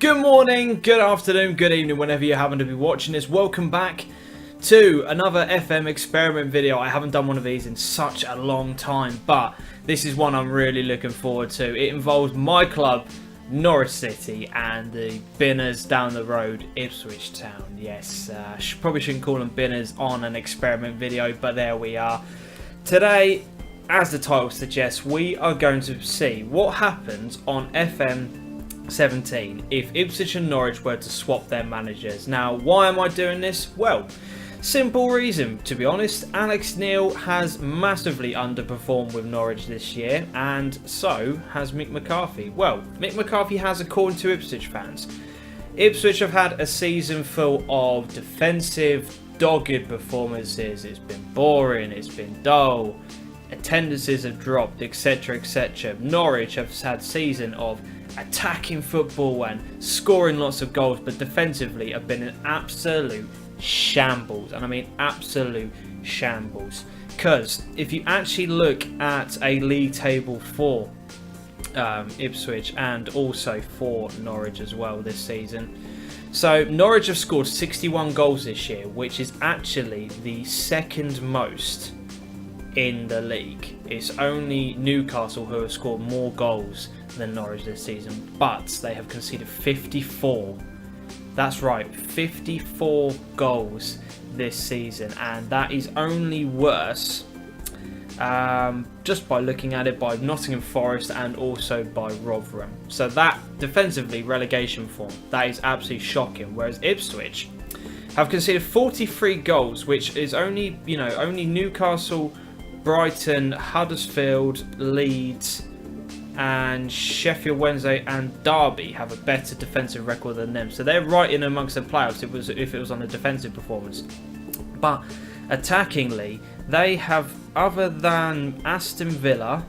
Good morning, good afternoon, good evening, whenever you happen to be watching this. Welcome back to another FM experiment video. I haven't done one of these in such a long time, but this is one I'm really looking forward to. It involves my club, Norwich City, and the Binners down the road, Ipswich Town. Yes, probably shouldn't call them Binners on an experiment video, but there we are. Today, as the title suggests, we are going to see what happens on FM 17 if Ipswich and Norwich were to swap their managers. Now, why am I doing this? Well, simple reason, to be honest. Alex Neil has massively underperformed with Norwich this year, and so has Mick McCarthy. Well, Mick McCarthy has, according to Ipswich fans. Ipswich have had a season full of defensive, dogged performances. It's been boring, it's been dull, attendances have dropped, etc, etc. Norwich have had a season of attacking football and scoring lots of goals, but defensively have been an absolute shambles, and I mean absolute shambles. Because if you actually look at a league table for Ipswich and also for Norwich as well this season, so Norwich have scored 61 goals this year, which is actually the second most in the league. It's only Newcastle who have scored more goals than Norwich this season, but they have conceded 54. That's right, 54 goals this season, and that is only worse just by looking at it by Nottingham Forest and also by Rotherham. So that defensively relegation form, that is absolutely shocking. Whereas Ipswich have conceded 43 goals, which is only Newcastle, Brighton, Huddersfield, Leeds, and Sheffield Wednesday and Derby have a better defensive record than them. So they're right in amongst the playoffs if it was on a defensive performance. But attackingly, they have, other than Aston Villa,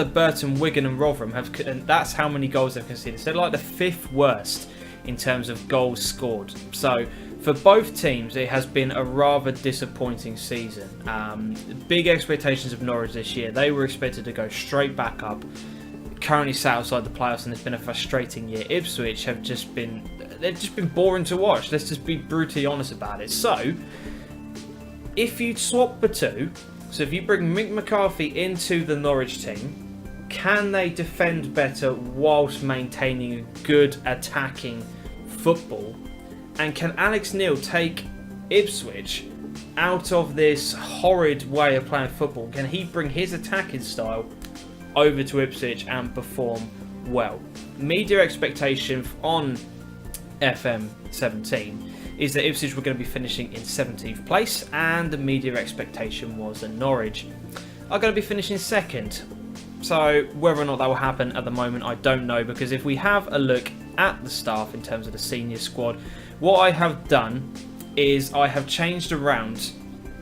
Burton, Wigan and Rotherham, and that's how many goals they've conceded. So they're like the fifth worst in terms of goals scored. So for both teams, it has been a rather disappointing season. Big expectations of Norwich this year. They were expected to go straight back up. Currently sat outside the playoffs, and it's been a frustrating year. Ipswich have just been boring to watch. Let's just be brutally honest about it. So, if you swap the two, so if you bring Mick McCarthy into the Norwich team, can they defend better whilst maintaining a good attacking football? And can Alex Neil take Ipswich out of this horrid way of playing football? Can he bring his attacking style over to Ipswich and perform well? Media expectation on FM 17 is that Ipswich were going to be finishing in 17th place, and the media expectation was that Norwich are going to be finishing second. So whether or not that will happen at the moment, I don't know, because if we have a look at the staff in terms of the senior squad, what I have done is I have changed around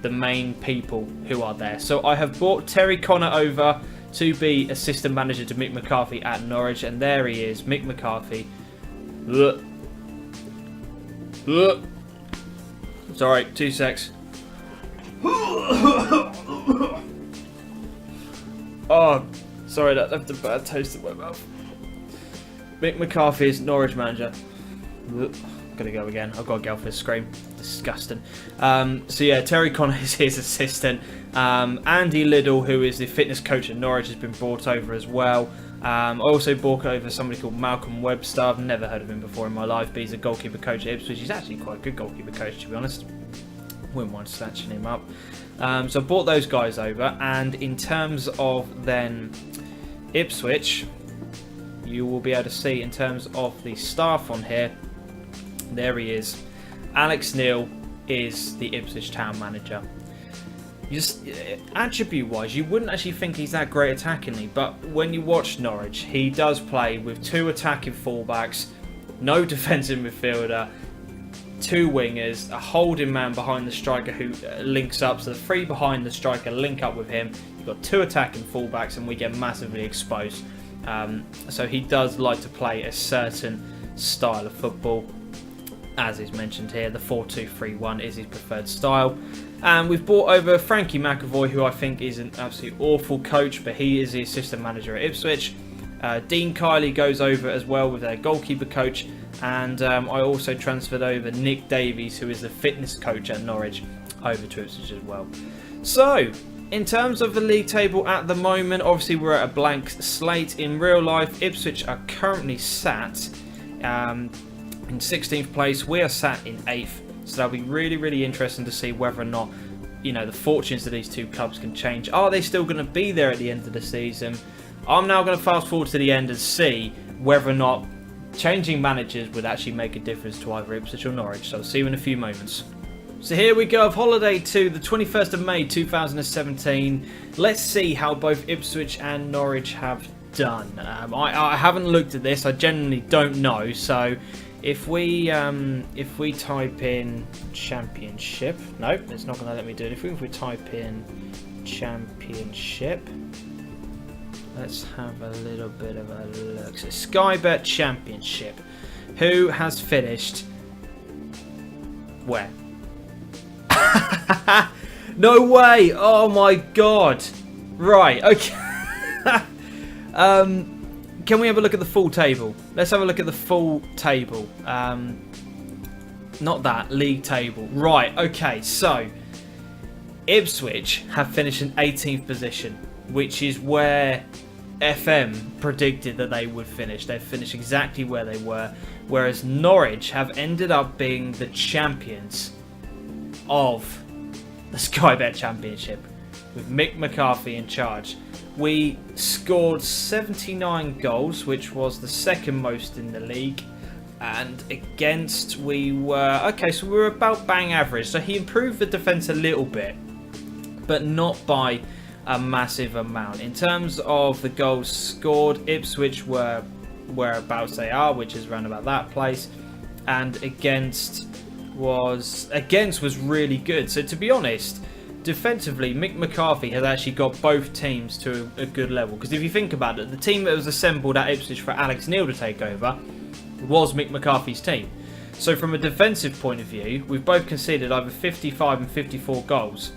the main people who are there. So I have brought Terry Connor over to be assistant manager to Mick McCarthy at Norwich, and there he is, Mick McCarthy. Sorry, 2 secs. Oh, sorry, that left a bad taste in my mouth. Mick McCarthy is Norwich manager. Gotta go again. I've got to go off this scream. Disgusting. So yeah, Terry Connor is his assistant. Andy Liddell, who is the fitness coach at Norwich, has been brought over as well. I also brought over somebody called Malcolm Webster. I've never heard of him before in my life, but he's a goalkeeper coach at Ipswich. He's actually quite a good goalkeeper coach, to be honest. Wouldn't mind snatching him up. So I brought those guys over, and in terms of then Ipswich, you will be able to see in terms of the staff on here. There he is. Alex Neil is the Ipswich Town manager. Just attribute-wise, you wouldn't actually think he's that great attackingly, but when you watch Norwich, he does play with 2 attacking fullbacks, no defensive midfielder, 2 wingers, a holding man behind the striker who links up, so the 3 behind the striker link up with him. You've got 2 attacking fullbacks, and we get massively exposed. So he does like to play a certain style of football. As is mentioned here, the 4-2-3-1 is his preferred style. And we've brought over Frankie McAvoy, who I think is an absolutely awful coach, but he is the assistant manager at Ipswich. Dean Kiley goes over as well with their goalkeeper coach, and I also transferred over Nick Davies, who is the fitness coach at Norwich, over to Ipswich as well. So, in terms of the league table at the moment, obviously we're at a blank slate. In real life, Ipswich are currently sat in 16th place. We are sat in 8th, so that'll be really, really interesting to see whether or not, you know, the fortunes of these two clubs can change. Are they still going to be there at the end of the season? I'm now going to fast forward to the end and see whether or not changing managers would actually make a difference to either Ipswich or Norwich. So I'll see you in a few moments. So here we go, of holiday to the 21st of May 2017. Let's see how both Ipswich and Norwich have done. I haven't looked at this. I genuinely don't know. So if we type in championship, nope, it's not going to let me do it. If we type in championship, let's have a little bit of a look. So Sky Bet Championship, who has finished where? No way! Oh my god! Right, okay. Can we have a look at the full table? Let's have a look at the full table. Not that, league table. Right, okay, so Ipswich have finished in 18th position, which is where FM predicted that they would finish. They've finished exactly where they were, whereas Norwich have ended up being the champions of the Sky Bet Championship with Mick McCarthy in charge. We scored 79 goals, which was the second most in the league, and against we were so we were about bang average. So he improved the defence a little bit, but not by a massive amount. In terms of the goals scored, Ipswich were whereabouts they are, which is around about that place, and against was really good. So to be honest, defensively, Mick McCarthy has actually got both teams to a good level. Because if you think about it, the team that was assembled at Ipswich for Alex Neil to take over was Mick McCarthy's team. So from a defensive point of view, we've both conceded either 55 and 54 goals,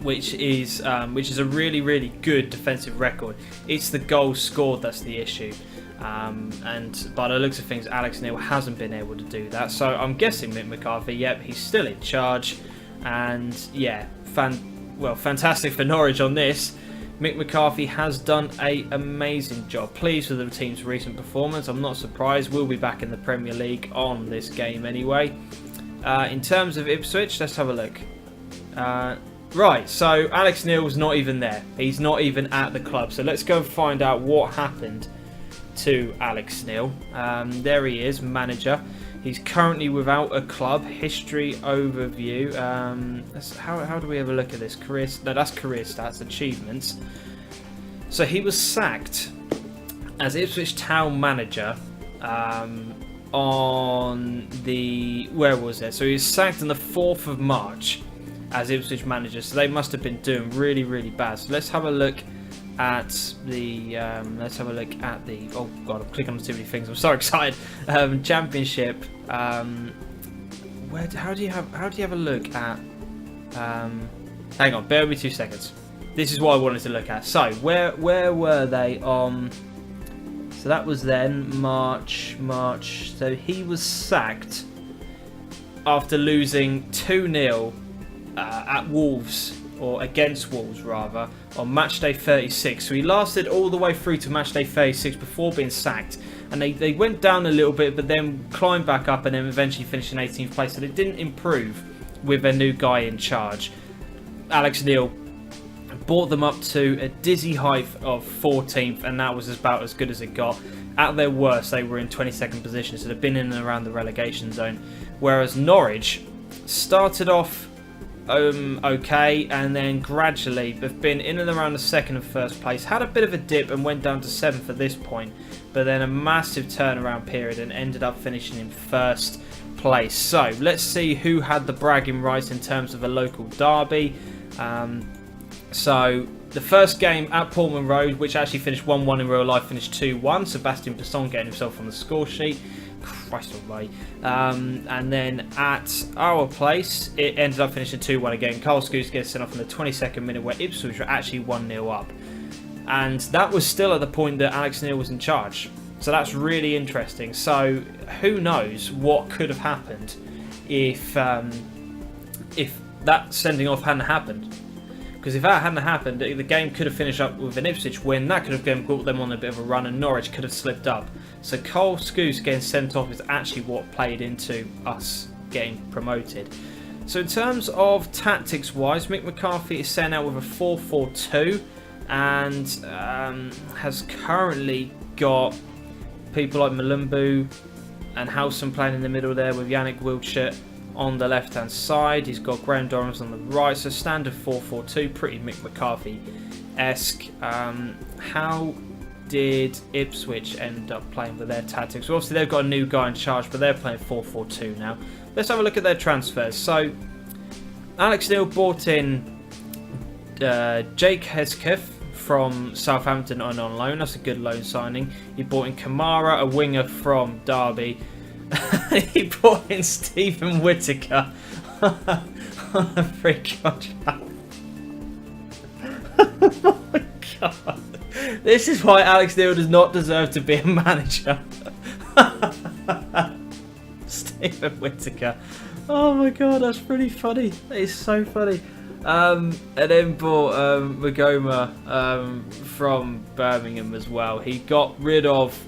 which is a really, really good defensive record. It's the goals scored that's the issue. And by the looks of things, Alex Neil hasn't been able to do that. So I'm guessing Mick McCarthy, yep, he's still in charge. And yeah, fantastic for Norwich on this. Mick McCarthy has done an amazing job. Pleased with the team's recent performance. I'm not surprised. We'll be back in the Premier League on this game anyway. In terms of Ipswich, let's have a look. Right, so Alex Neil's not even there. He's not even at the club. So let's go and find out what happened to Alex Neil. There he is, manager. He's currently without a club. History overview. How do we have a look at this? That's career stats, achievements. So he was sacked as Ipswich Town manager on the... Where was it? So he was sacked on the 4th of March as Ipswich manager. So they must have been doing really, really bad. So let's have a look at the oh god, I'm clicking on too many things, I'm so excited. Championship. How do you have a look at hang on, bear with me 2 seconds. This is what I wanted to look at. So where were they on? So that was then March. So he was sacked after losing 2-0 at Wolves, or against Wolves rather, on match day 36. So he lasted all the way through to match day 36 before being sacked. And they went down a little bit, but then climbed back up and then eventually finished in 18th place. So they didn't improve with a new guy in charge. Alex Neil brought them up to a dizzy height of 14th, and that was about as good as it got. At their worst, they were in 22nd position, so they've been in and around the relegation zone. Whereas Norwich started off okay, and then gradually they've been in and around the 2nd and 1st place, had a bit of a dip and went down to 7th at this point, but then a massive turnaround period and ended up finishing in 1st place. So let's see who had the bragging rights in terms of a local derby. So the first game at Portman Road, which actually finished 1-1 in real life, finished 2-1. Sebastian Pisson getting himself on the score sheet. Christ almighty. And then at our place, it ended up finishing 2-1 again. Carl Scoos gets sent off in the 22nd minute, where Ipswich were actually 1-0 up. and that was still at the point that Alex Neil was in charge. So that's really interesting. So who knows what could have happened if that sending off hadn't happened. Because if that hadn't happened, the game could have finished up with an Ipswich win. That could have brought them on a bit of a run, and Norwich could have slipped up. So Cole Scouse getting sent off is actually what played into us getting promoted. So in terms of tactics-wise, Mick McCarthy is sent out with a 4-4-2 and has currently got people like Malumbu and Howson playing in the middle there, with Yannick Wiltshire on the left hand side. He's got Graham Dorrans on the right, so standard 4-4-2, pretty Mick McCarthy-esque. How did Ipswich end up playing with their tactics? Well, obviously they've got a new guy in charge, but they're playing 4-4-2 now. Let's have a look at their transfers. So Alex Neil brought in Jake Hesketh from Southampton on loan. That's a good loan signing. He brought in Kamara, a winger from Derby. He brought in Stephen Whittaker on a free contract. Oh my god. This is why Alex Neil does not deserve to be a manager. Stephen Whittaker. Oh my god, that's pretty funny. That is so funny. And then bought Magoma from Birmingham as well. He got rid of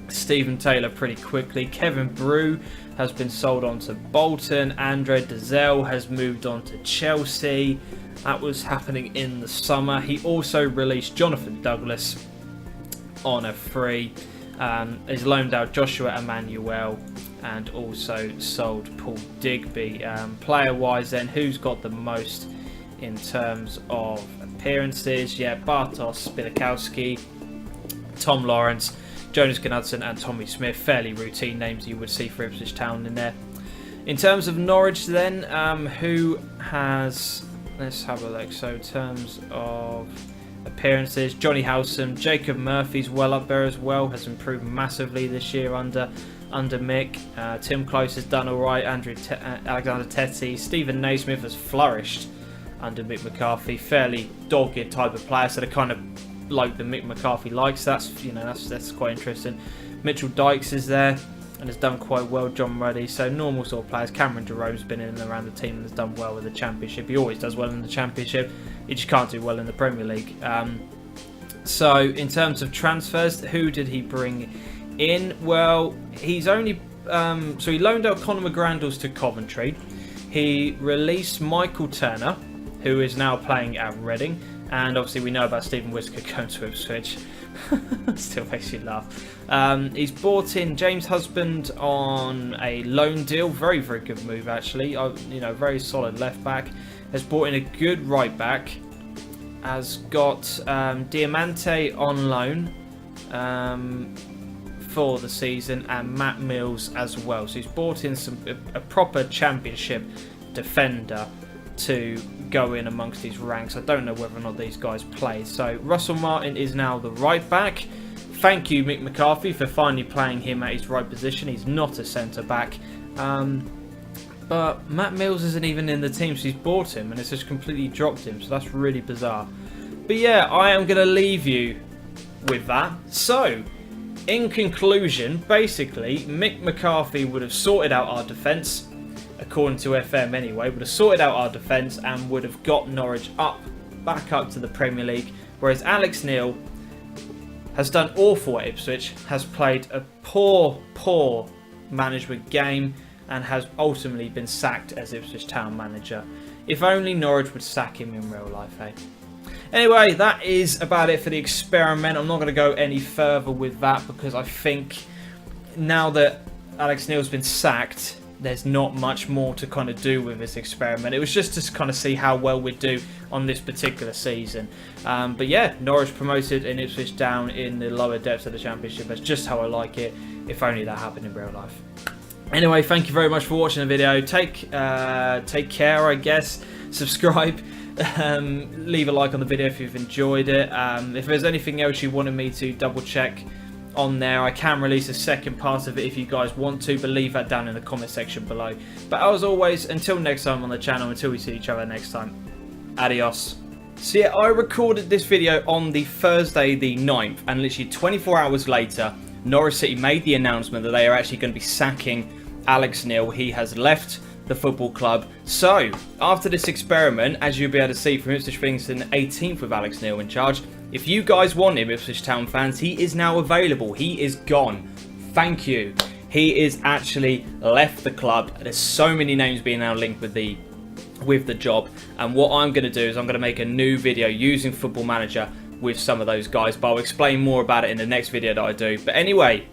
Stephen Taylor pretty quickly. Kevin Brew has been sold on to Bolton. Andre Dezelle has moved on to Chelsea. That was happening in the summer. He also released Jonathan Douglas on a free. He's loaned out Joshua Emmanuel and also sold Paul Digby. Player-wise then, who's got the most in terms of appearances? Yeah, Bartosz Spilikowski, Tom Lawrence, Jonas Gnudsen and Tommy Smith. Fairly routine names you would see for Ipswich Town in there. In terms of Norwich then, who has... Let's have a look. So in terms of appearances, Johnny Howson, Jacob Murphy's well up there as well, has improved massively this year under Mick. Tim Close has done alright. Alexander Tetty, Stephen Naismith has flourished under Mick McCarthy. Fairly dogged type of player, so the kind of bloke that Mick McCarthy likes. That's that's quite interesting. Mitchell Dykes is there and has done quite well. John Ruddy, so normal sort of players. Cameron Jerome's been in and around the team and has done well with the Championship. He always does well in the Championship. He just can't do well in the Premier League. So in terms of transfers, who did he bring in? Well, he's only so he loaned out Conor McGrandles to Coventry. He released Michael Turner, who is now playing at Reading, and obviously we know about Stephen Whittaker going to Ipswich. Still makes you laugh. He's brought in James Husband on a loan deal. Very, very good move actually. Very solid left back. Has brought in a good right back. Has got Diamante on loan for the season, and Matt Mills as well. So he's brought in a proper Championship defender to go in amongst these ranks. I don't know whether or not these guys play. So Russell Martin is now the right back. Thank you, Mick McCarthy, for finally playing him at his right position. He's not a centre back. But Matt Mills isn't even in the team, so he's bought him and it's just completely dropped him. So that's really bizarre. But yeah, I am going to leave you with that. So, in conclusion, basically, Mick McCarthy would have sorted out our defence, according to FM anyway, would have sorted out our defence and would have got Norwich back up to the Premier League, whereas Alex Neil has done awful at Ipswich, has played a poor management game and has ultimately been sacked as Ipswich Town manager. If only Norwich would sack him in real life, eh? Anyway, that is about it for the experiment. I'm not going to go any further with that because I think now that Alex Neil's been sacked, there's not much more to kind of do with this experiment. It was just to kind of see how well we'd do on this particular season. But yeah, Norwich promoted and Ipswich down in the lower depths of the Championship. That's just how I like it. If only that happened in real life. Anyway, thank you very much for watching the video. Take care, I guess. Subscribe. Leave a like on the video if you've enjoyed it. If there's anything else you wanted me to double check on there, I can release a second part of it if you guys want to, but leave that down in the comment section below. But as always, until next time on the channel, until we see each other next time, adios. So yeah, I recorded this video on the Thursday the 9th, and literally 24 hours later, Norwich City made the announcement that they are actually going to be sacking Alex Neil. He has left the football club. So, after this experiment, as you'll be able to see from Ipswich finishing 18th with Alex Neil in charge, if you guys want him, Ipswich Town fans, he is now available. He is gone. Thank you. He is actually left the club. There's so many names being now linked with the job, and what I'm going to do is I'm going to make a new video using Football Manager with some of those guys, but I'll explain more about it in the next video that I do. But anyway,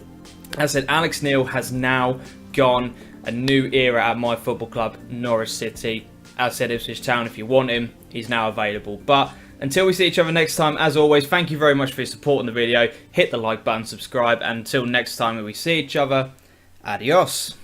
as I said, Alex Neil has now gone. A new era at my football club, Norwich City. As I said, Ipswich Town, if you want him, he's now available. But until we see each other next time, as always, thank you very much for your support in the video. Hit the like button, subscribe, and until next time when we see each other, adios.